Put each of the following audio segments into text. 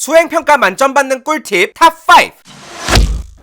수행평가 만점 받는 꿀팁 탑5.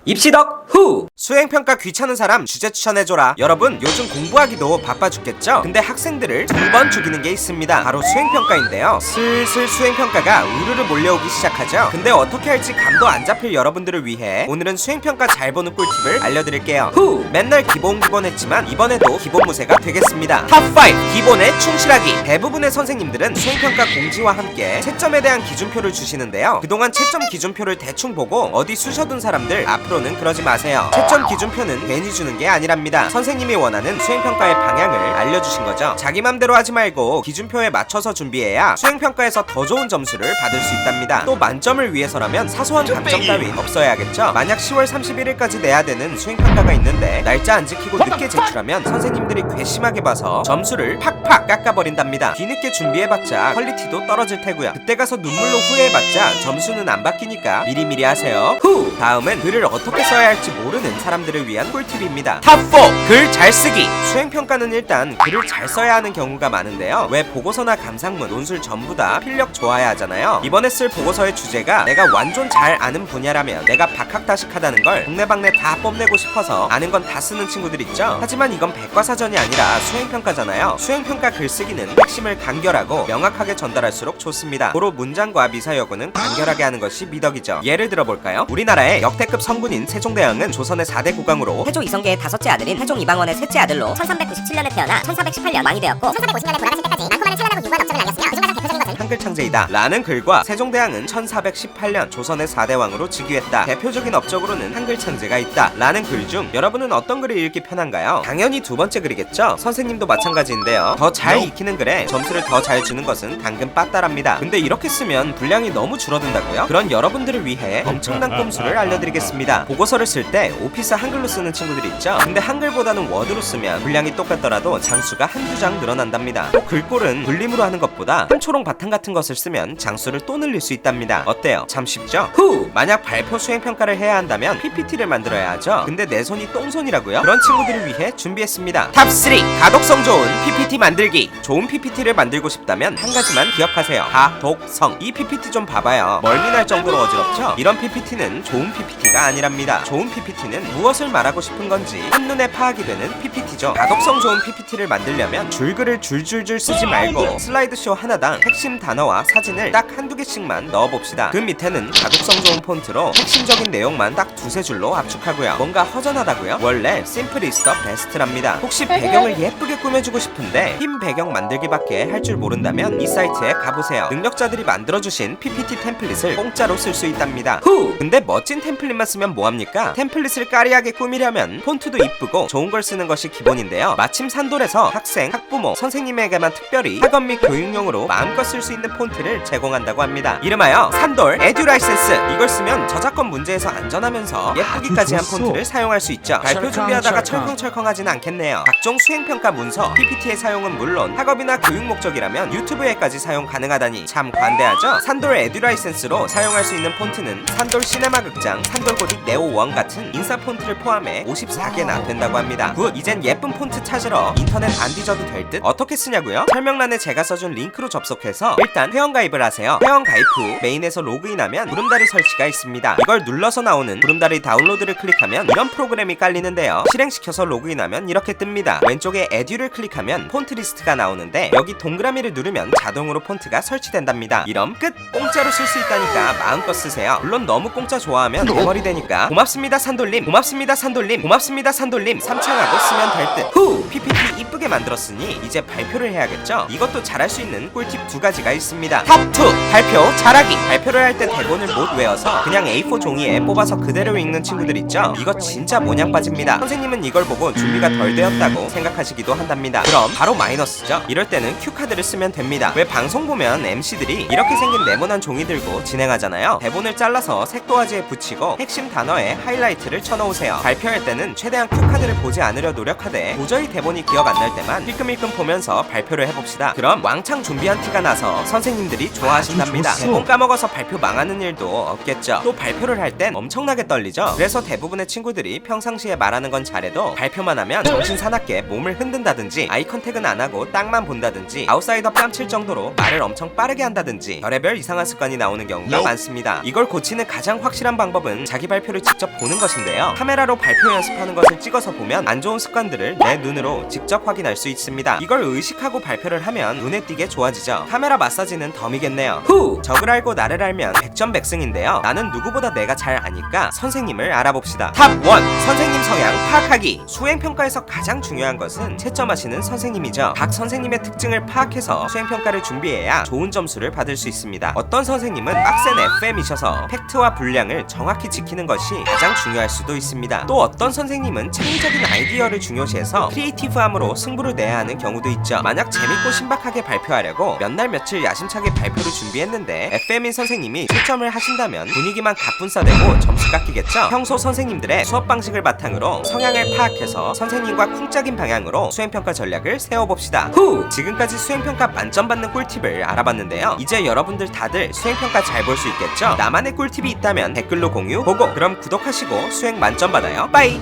입시덕 후! 수행평가 귀찮은 사람 주제 추천해줘라. 여러분 요즘 공부하기도 바빠 죽겠죠? 근데 학생들을 두 번 죽이는 게 있습니다. 바로 수행평가인데요. 슬슬 수행평가가 우르르 몰려오기 시작하죠. 근데 어떻게 할지 감도 안 잡힐 여러분들을 위해 오늘은 수행평가 잘 보는 꿀팁을 알려드릴게요. 후! 맨날 기본 했지만 이번에도 기본 무쇠가 되겠습니다. 탑5 기본에 충실하기. 대부분의 선생님들은 수행평가 공지와 함께 채점에 대한 기준표를 주시는데요. 그동안 채점 기준표를 대충 보고 어디 쑤셔둔 사람들 앞으로는 그러지 마세요. 채점 기준표는 괜히 주는 게 아니랍니다. 선생님이 원하는 수행평가의 방향을 알려주신 거죠. 자기 맘대로 하지 말고 기준표에 맞춰서 준비해야 수행평가에서 더 좋은 점수를 받을 수 있답니다. 또 만점을 위해서라면 사소한 감점 따윈 없어야겠죠. 만약 10월 31일까지 내야 되는 수행평가가 있는데 날짜 안 지키고 늦게 제출하면 선생님들이 괘씸하게 봐서 점수를 팍팍 깎아버린답니다. 뒤늦게 준비해봤자 퀄리티도 떨어질 테고요. 그때 가서 눈물로 후회해봤자 점수는 안 바뀌니까 미리미리 하세요. 후! 다음은 글을 어떻게 써야 할지 모르는 사람들을 위한 꿀팁입니다. 탑4 글 잘 쓰기. 수행평가는 일단 글을 잘 써야 하는 경우가 많은데요. 왜 보고서나 감상문, 논술 전부 다 필력 좋아야 하잖아요. 이번에 쓸 보고서의 주제가 내가 완전 잘 아는 분야라면 내가 박학다식하다는 걸 동네방네 다 뽐내고 싶어서 아는 건 다 쓰는 친구들 있죠. 하지만 이건 백과사전이 아니라 수행평가잖아요. 수행평가 글쓰기는 핵심을 간결하고 명확하게 전달할수록 좋습니다. 고로 문장과 미사여구는 간결하게 하는 것이 미덕이죠. 예를 들어볼까요? 우리나라의 역대급 성군인 세종대왕은 조선의 4대 국왕으로 태종 이성계의 다섯째 아들인 태종 이방원의 셋째 아들로 1397년에 태어나 1418년 왕이 되었고 1450년에 돌아가신 때까지 많고 많은 찬란하고 유구한 업적을 남겼으며 그중 가장 대표적인 것은 한글 창제이다 라는 글과 세종대왕은 1418년 조선의 4대 왕으로 즉위했다. 대표적인 업적으로는 한글 창제가 있다 라는 글 중 여러분은 어떤 글을 읽기 편한가요? 당연히 두 번째 글이겠죠? 선생님도 마찬가지인데요. 더 잘 익히는 글에 점수를 더 잘 주는 것은 당근 빠따랍니다. 근데 이렇게 쓰면 분량이 너무 줄어든다고요? 그런 여러분들을 위해 엄청난 꼼수를 알려드리겠습니다. 보고서를 쓸 때 오피스 한글로 쓰는 친구들이 있죠? 근데 한글보다는 워드로 쓰면 분량이 똑같더라도 장수가 한두 장 늘어난답니다. 또 글꼴은 불림으로 하는 것보다 한초롱 바탕 같은 것을 쓰면 장수를 또 늘릴 수 있답니다. 어때요? 참 쉽죠? 후! 만약 발표 수행평가를 해야 한다면 PPT를 만들어야 하죠? 근데 내 손이 똥손이라고요? 그런 친구들을 위해 준비했습니다. 탑3 가독성 좋은 PPT 만들기. 좋은 PPT를 만들고 싶다면 한 가지만 기억하세요. 가독성. 이 PPT 좀 봐봐요. 멀미날 정도로 어지럽죠? 이런 PPT는 좋은 PPT가 아니랍니다. 좋은 PPT는 무엇을 말하고 싶은 건지 한눈에 파악이 되는 PPT죠. 가독성 좋은 PPT를 만들려면 줄글을 줄줄줄 쓰지 말고 슬라이드쇼 하나당 핵심 단어와 사진을 딱 한두 개씩만 넣어봅시다. 그 밑에는 가독성 좋은 폰트로 핵심적인 내용만 딱 두세 줄로 압축하고요. 뭔가 허전하다고요? 원래 심플 is the best랍니다. 혹시 배경을 예쁘게 꾸며주고 싶은데 흰 배경 만들기밖에 할 줄 모른다면 이 사이트에 가보세요. 능력자들이 만들어주신 PPT 템플릿을 공짜로 쓸 수 있답니다. 후! 근데 멋진 템플릿만 쓰면 뭐합니까? 템플릿을 까리하게 꾸미려면 폰트도 이쁘고 좋은 걸 쓰는 것이 기본인데요. 마침 산돌에서 학생, 학부모, 선생님에게만 특별히 학업 및 교육용으로 마음껏 쓸 수 있는 폰트를 제공한다고 합니다. 이름하여 산돌 에듀라이센스. 이걸 쓰면 저작권 문제에서 안전하면서 예쁘기까지 한 폰트를 사용할 수 있죠. 발표 준비하다가 철컹철컹하진 않겠네요. 각종 수행평가 문서, PPT의 사용은 물론 학업이나 교육 목적이라면 유튜브에까지 사용 가능하다니 참 관대하죠? 산돌 에듀라이센스로 사용할 수 있는 폰트는 산돌 시네마 극장, 산돌 고딕 네오 1 같은 인사 폰트를 포함해 54개나 된다고 합니다. 굿! 이젠 예쁜 폰트 찾으러 인터넷 안 뒤져도 될 듯? 어떻게 쓰냐고요? 설명란에 제가 써준 링크로 접속해서 일단 회원가입을 하세요. 회원가입 후 메인에서 로그인하면 구름다리 설치가 있습니다. 이걸 눌러서 나오는 구름다리 다운로드를 클릭하면 이런 프로그램이 깔리는데요. 실행시켜서 로그인하면 이렇게 뜹니다. 왼쪽에 에듀를 클릭하면 폰트 리스트가 나오는데 여기 동그라미를 누르면 자동으로 폰트가 설치된답니다. 이럼 끝! 공짜로 쓸 수 있다니까 마음껏 쓰세요. 물론 너무 공짜 좋아하면 대머리 되니까 고맙습니다 산돌님, 고맙습니다 산돌님, 고맙습니다 산돌님 3창하고 쓰면 될 듯. 후! PPT 이쁘게 만들었으니 이제 발표를 해야겠죠? 이것도 잘할 수 있는 꿀팁 두 가지가 있습니다. 탑2 발표 잘하기. 발표를 할 때 대본을 못 외워서 그냥 A4 종이에 뽑아서 그대로 읽는 친구들 있죠? 이거 진짜 모냥 빠집니다. 선생님은 이걸 보고 준비가 덜 되었다고 생각하시기도 한답니다. 그럼 바로 마이너스죠? 이럴 때는 큐카드를 쓰면 됩니다. 왜 방송 보면 MC들이 이렇게 생긴 네모난 종이 들고 진행하잖아요. 대본을 잘라서 색도화지에 붙이고 핵심 단어에 하이라이트를 쳐놓으세요. 발표할 때는 최대한 큐카드를 보지 않으려 노력하되 도저히 대본이 기억 안 날 때만 힐끔힐끔 보면서 발표를 해봅시다. 그럼 왕창 준비한 티가 소리가 나서 선생님들이 좋아하신답니다. 대본 까먹어서 발표 망하는 일도 없겠죠. 또 발표를 할 땐 엄청나게 떨리죠. 그래서 대부분의 친구들이 평상시에 말하는 건 잘해도 발표만 하면 정신 사납게 몸을 흔든다든지 아이 컨택은 안 하고 땅만 본다든지 아웃사이더 뺨칠 정도로 말을 엄청 빠르게 한다든지 별의별 이상한 습관이 나오는 경우가 많습니다. 이걸 고치는 가장 확실한 방법은 자기 발표를 직접 보는 것인데요. 카메라로 발표 연습하는 것을 찍어서 보면 안 좋은 습관들을 내 눈으로 직접 확인할 수 있습니다. 이걸 의식하고 발표를 하면 눈에 띄게 좋아지죠. 카메라 마사지는 덤이겠네요. 후! 적을 알고 나를 알면 백전백승인데요. 나는 누구보다 내가 잘 아니까 선생님을 알아봅시다. 탑 1! 선생님 성향 파악하기. 수행평가에서 가장 중요한 것은 채점하시는 선생님이죠. 각 선생님의 특징을 파악해서 수행평가를 준비해야 좋은 점수를 받을 수 있습니다. 어떤 선생님은 빡센 FM이셔서 팩트와 분량을 정확히 지키는 것이 가장 중요할 수도 있습니다. 또 어떤 선생님은 창의적인 아이디어를 중요시해서 크리에이티브함으로 승부를 내야 하는 경우도 있죠. 만약 재밌고 신박하게 발표하려고 몇 날 며칠 야심차게 발표를 준비했는데 FM인 선생님이 채점을 하신다면 분위기만 가뿐싸대고 점수 깎이겠죠. 평소 선생님들의 수업 방식을 바탕으로 성향을 파악해서 선생님과 쿵짝인 방향으로 수행평가 전략을 세워봅시다. 후! 지금까지 수행평가 만점 받는 꿀팁을 알아봤는데요. 이제 여러분들 다들 수행평가 잘 볼 수 있겠죠? 나만의 꿀팁이 있다면 댓글로 공유, 보고, 그럼 구독하시고 수행 만점 받아요. 빠이!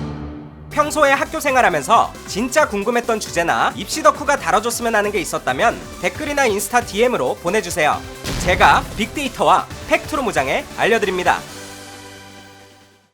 평소에 학교 생활하면서 진짜 궁금했던 주제나 입시 덕후가 다뤄줬으면 하는 게 있었다면 댓글이나 인스타 DM으로 보내주세요. 제가 빅데이터와 팩트로 무장해 알려드립니다.